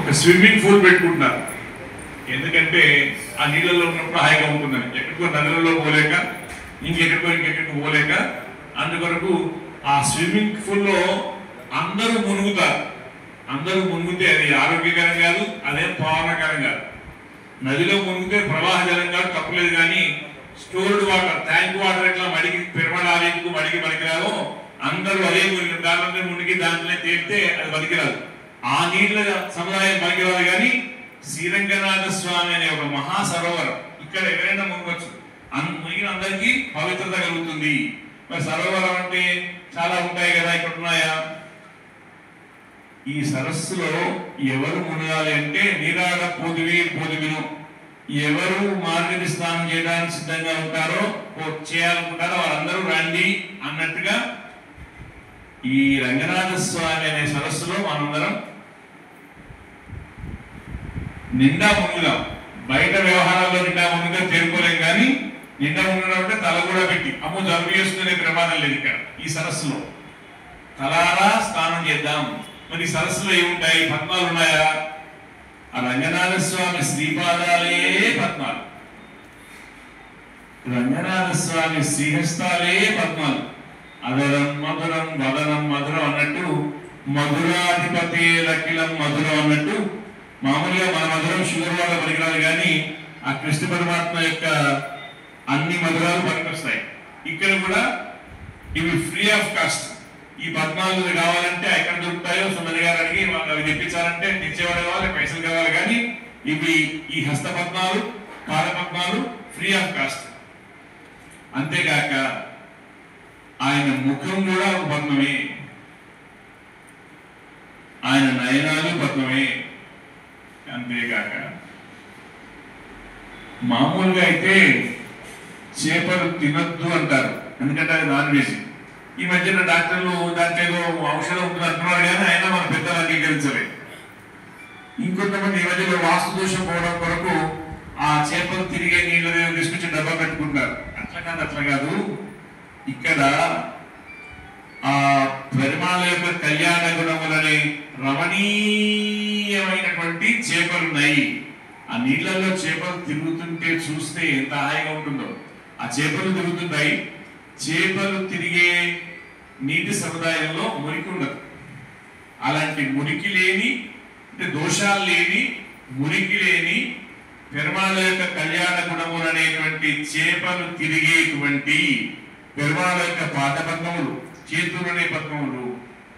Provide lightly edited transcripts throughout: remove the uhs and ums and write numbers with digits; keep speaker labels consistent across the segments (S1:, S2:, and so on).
S1: ఒక swimming pool పెట్టుకుంటున్నారు. ఎందుకంటే ఆ నీళ్ళలో ఉన్నప్పుడు హాయిగా ఉంటుందని, ఎక్కడికో నదులలో పోలేక ఇంకెక్కడికో పోలేక, అందుకొరకు ఆ స్విమ్మింగ్ పూల్లో అందరూ మునుగుతారు. అందరూ మునిగితే అది ఆరోగ్యకరం కాదు, అదేం పావనకరం కాదు. నదిలో మునిగితే ప్రవాహ జలం కాదు, తప్పలేదు. కానీ స్టోర్డ్ వాటర్, ట్యాంక్ వాటర్ ఎట్లా మడికి పెరమడానికి మడికి రావో అందరూ అదే మునిగి దాంట్లో మునిగి దాంట్లోనే తేలితే అది పనికిరాదు. ఆ నీళ్ళ సముదాయం పనికిరాదు. కానీ శ్రీరంగనాథ స్వామి అనే ఒక మహా సరోవరం, ఇక్కడ ఎవరైనా మునగొచ్చు. మునిగిన అందరికీ పవిత్రత కలుగుతుంది. మరి సరోవరం అంటే చాలా ఉంటాయి కదా, ఇక్కడ ఉన్నాయా? ఈ సరస్సులో ఎవరు మునగాలి అంటే నీరాడ పొదివిను ఎవరు మార్గది స్నానం చేయడానికి సిద్ధంగా ఉంటారో, చేయాలనుకుంటారో వారందరూ రండి అన్నట్టుగా ఈ రంగనాథ స్వామి అనే సరస్సులో మనందరం నిండా మునుగుదాం. బయట వ్యవహారాల్లో నిండా మునుగుగా చేరుకోలేం. కానీ నిండా మునగడం అంటే తల కూడా పెట్టి అమ్మో జలుబు చేసుకునే ప్రమాదం లేదు. ఇక్కడ ఈ సరస్సులో తలారా స్నానం చేద్దాం. మరి సరస్సులో ఏముంటాయి? పద్మాలు ఉన్నాయా? ఆ రంగనాథ స్వామి శ్రీపాదాలే పద్మాలు, రంగనాథ స్వామి శ్రీహస్తాలే పద్మాలు. అదరం మధురం వదనం మధురం అన్నట్టు, మధురాధిపతి లకిలం మధురం అన్నట్టు. మామూలుగా మన మధురం షుగర్ వాళ్ళ పనికిరాదు. కానీ ఆ కృష్ణ పరమాత్మ యొక్క అన్ని మధురాలు పనికొస్తాయి. ఇక్కడ కూడా ఇవి ఫ్రీ ఆఫ్ కాస్ట్. ఈ పద్మాలు కావాలంటే ఎక్కడ దొరుకుతాయో సుమతి గారు అడిగి అవి తెప్పించాలంటే తెచ్చేవాడు కావాలి, పైసలు కావాలి. కానీ ఇవి ఈ హస్త పద్మాలు, పాద పద్మాలు ఫ్రీ ఆఫ్ కాస్ట్. అంతేకాక ఆయన ముఖం కూడా ఒక పద్మమే, ఆయన నయనాలు పద్మమే. అంతేకాక మామూలుగా అయితే చేపలు తినొద్దు అంటారు, ఎందుకంటే అది నాన్ వెజ్. ఈ మధ్యన డాక్టర్లు దాంట్లో ఏదో ఔషధం ఉంటుంది అంటున్నారు. కానీ అయినా మన పెద్దలు అంగీకరించలేదు. ఇంకొంతమంది ఈ మధ్యలో వాస్తు దోషం పోవడం కొరకు ఆ చేపలు తిరిగే నీళ్ళు తీసుకొచ్చి డబ్బా పెట్టుకుంటారు. అట్లా కాదు. ఇక్కడ ఆ పెరుమాళ యొక్క కళ్యాణ గుణములని రమణీయమైనటువంటి చేపలు ఉన్నాయి. ఆ నీళ్ళల్లో చేపలు తిరుగుతుంటే చూస్తే ఎంత హాయిగా ఉంటుందో. ఆ చేపలు తిరుగుతుంటాయి. చేపలు తిరిగే నీటి సముదాయంలో మురికి ఉండదు. అలాంటి మురికి లేని, అంటే దోషాలు లేని, మురికి లేని పెరుమాళ యొక్క కళ్యాణ గుణములు అనేటువంటి చేపలు తిరిగేటువంటి పెరుమాళ యొక్క పాద పద్మములు, చేతులనే పద్మములు,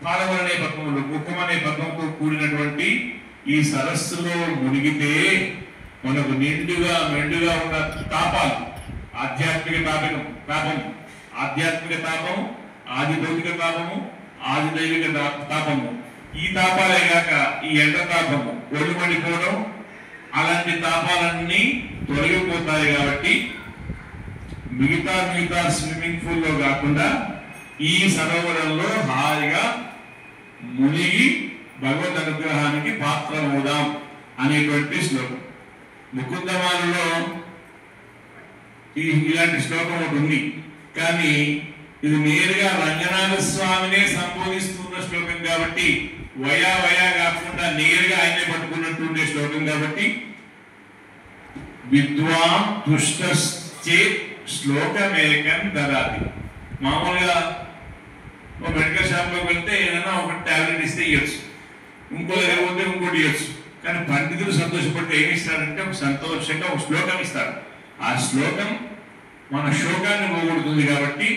S1: పాదములనే పద్మములు, ముఖమనే పద్మంతో కూడినటువంటి ఈ సరస్సులో మునిగితే మనకు నిండుగా మెండుగా ఉన్న తాపాలు, ఆధ్యాత్మిక తాపము, ఆధ్యాత్మిక తాపము, ఆది భౌతిక తాపము, ఆది దైవిక తాపము, ఈ తాపాలే కాక ఈ ఎండ తాపము, ఒళ్ళు మండిపోవడం, అలాంటి తాపాలన్నీ తొలగిపోతాయి. కాబట్టి మిగతా స్విమ్మింగ్ పూల్లో కాకుండా ఈ సరోవరంలో హాయిగా మునిగి భగవద్ అనుగ్రహానికి పాత్రమవుదాం అనేటువంటి శ్లోకం. ముకుందమాలలో ఇలాంటి శ్లోకం ఒకటి ఉంది. కానీ ఇది నేరుగా రంగనాథ స్వామినే సంబోధిస్తున్న శ్లోకం కాబట్టి వయా కాకుండా నేరుగా ఆయనే పట్టుకున్నట్టుండే శ్లోకం కాబట్టి విద్వాన్ తుష్టశ్చే శ్లోకమేకం దదాతి. మామూలుగా ఒక మెడికల్ షాప్లోకి వెళ్తే ఏదైనా ఒక టాబ్లెట్ ఇస్తే ఇవ్వచ్చు, ఇంకో దగ్గర పోతే ఇంకోటి ఇవ్వచ్చు. కానీ పండితులు సంతోషపడితే ఏమి ఇస్తారంటే ఒక సంతోషంగా ఒక శ్లోకం ఇస్తారు. ఆ శ్లోకం మన శోకాన్ని పోగొడుతుంది. కాబట్టి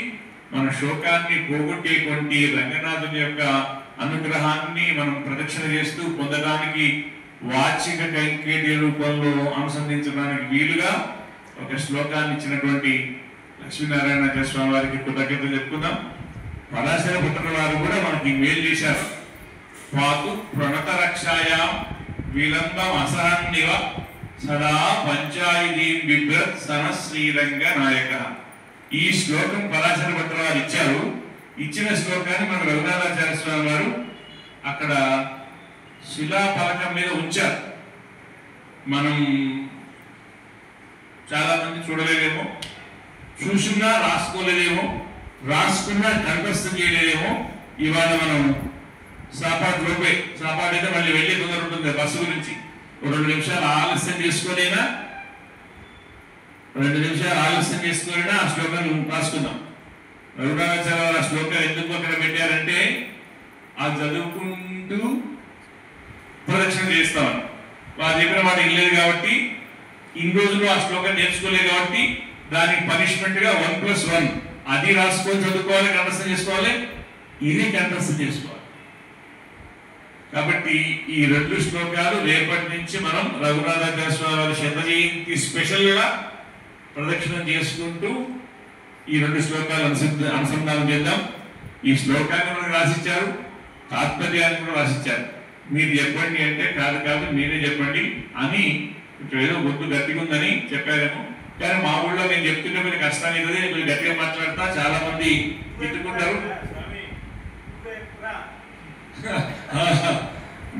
S1: మన శోకాన్ని పోగొట్టేటువంటి రంగనాథుని యొక్క అనుగ్రహాన్ని మనం ప్రదక్షిణ చేస్తూ పొందడానికి, వాచిక కైంకేర్య రూపంలో అనుసంధించడానికి వీలుగా ఒక శ్లోకాన్ని ఇచ్చినటువంటి లక్ష్మీనారాయణ స్వామి వారికి కృతజ్ఞతలు చెప్పుకుందాం. పరాశర పుత్రుల వారు కూడా మనకి మేలు చేశారు. పాతు ప్రణత రక్షాయా విలంబం అసహన్నివ సదా పంచాయతీం బిభ్రత్ సన శ్రీరంగ నాయక. ఈ శ్లోకం పరాశర పుత్రుల వారు ఇచ్చారు. ఇచ్చిన శ్లోకాన్ని మన రఘునాథాచార్య స్వామి వారు అక్కడ శిలా పలకం మీద ఉంచారు. మనం చాలా మంది చూడలేదేమో, చూసినా రాసుకోలేదేమో, రాసుకున్నా కంఠస్థం చేయలేదేమో. ఇవాళ మనం సాపాటు లోపే, సాపాటు అయితే మళ్ళీ వెళ్ళి తొందర ఉంటుంది బస్సు గురించి. 2 నిమిషాలు ఆలస్యం చేసుకునేనా ఆ శ్లోకాన్ని రాసుకుందాం. రఘురామాచార్య శ్లోకాలు ఎందుకు అక్కడ పెట్టారంటే అది చదువుకుంటూ ప్రదక్షిణ చేస్తామని. వారు చెప్పిన మాట ఇల్లేదు కాబట్టి, ఇన్ని రోజులు ఆ శ్లోకం నేర్చుకోలేదు కాబట్టి దానికి పనిష్మెంట్ గా 1+1 అది రాసుకొని చదువుకోవాలి, కంఠస్థం చేసుకోవాలి, ఇది కంఠస్థం చేసుకోవాలి. కాబట్టి ఈ 2 శ్లోకాలు రేపటి నుంచి మనం రఘునాథాచార్య వారి శత జయంతి స్పెషల్ గా ప్రదక్షిణం చేసుకుంటూ ఈ 2 శ్లోకాలు అనుసంధానం చేద్దాం. ఈ శ్లోకాన్ని మనకు రాసిచ్చారు, తాత్పర్యాన్ని కూడా రాసిచ్చారు. మీరు చెప్పండి అంటే కాదు మీరే చెప్పండి అని ఇక్కడ ఏదో గుర్తు గట్టిగా ఉందని చెప్పారేమో. కానీ మా ఊళ్ళో నేను చెప్తుంటే మీరు కష్టాన్ని అవుతుంది, మీరు గట్టిగా మాట్లాడతా చాలా మంది తిట్టుకుంటారు.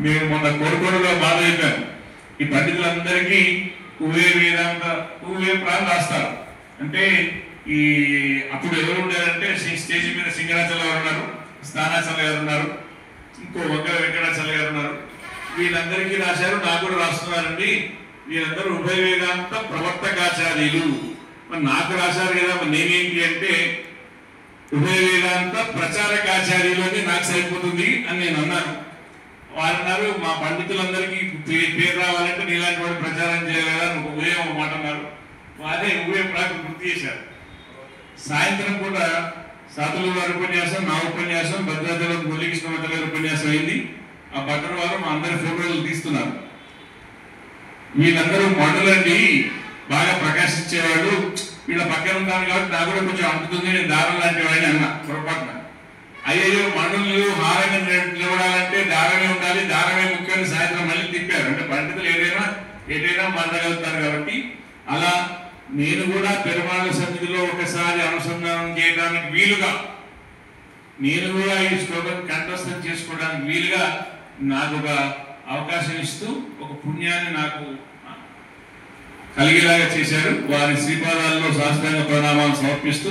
S1: నేను మొన్న కోరుకోడులో బాధ చెప్పాను. ఈ పండితులందరికీ ఉవే వేదాంత ఉవే ప్రాణం రాస్తారు. అంటే ఈ అప్పుడు ఎవరు ఉండారంటే స్టేజ్ మీద సింగరాచార్య గారు ఉన్నారు, స్థానాచార్య గారు ఉన్నారు, ఇంకో వంగ వెంకటాచార్య గారు ఉన్నారు. వీళ్ళందరికీ రాశారు, నాకు కూడా రాస్తున్నారండి. వీళ్ళందరూ ఉభయ వేదాంత ప్రవర్తకాచార్యులు. మరి నాకు రాశారు కదా, నేనేంటి అంటే ఉభయ వేదాంత ప్రచారకాచార్యులు అని నాకు సరిపోతుంది అని నేను అన్నాను. వారు అన్నారు, మా పండితులందరికీ పేరు రావాలంటే నీలాంటి వాడు ప్రచారం చేయాలి కదా, ఉదయం ఒక మాట అన్నారు. అదే ఉదయం నాకు గుర్తు చేశారు. సాయంత్రం కూడా సాతులు వారి ఉపన్యాసం, నా ఉపన్యాసం, భద్రాచలం మురళీకృష్ణ గారి ఉపన్యాసం అయింది. ఆ భద్ర వారు మా అందరి ఫోటోలు తీస్తున్నారు. వీళ్ళందరూ మండలండి, బాగా ప్రకాశించేవాడు, వీళ్ళ పక్కన ఉంటాను కాబట్టి నాకు కూడా కొంచెం అంటుతుంది, నేను దారం లాంటి వాడిని అన్న పొరపాటున. అయ్యో మండలు హారంగా నిలబడాలంటే దారమే ఉండాలి, దారమే ముఖ్యమైన సాయంత్రం మళ్ళీ తిప్పారు. అంటే పండితులు ఏదైనా మండగలుగుతారు కాబట్టి అలా నేను కూడా పెరుమాళ సన్నిధిలో ఒకసారి అనుసంధానం చేయడానికి వీలుగా, నేను కూడా ఈ శ్లోకం కంఠస్థం చేసుకోవడానికి వీలుగా నాకు ఒక అవకాశం ఇస్తూ ఒక పుణ్యాన్ని నాకు కలిగేలాగా చేశారు. వారి శ్రీపాదాల్లో సాష్టాంగ ప్రణామాలు సమర్పిస్తూ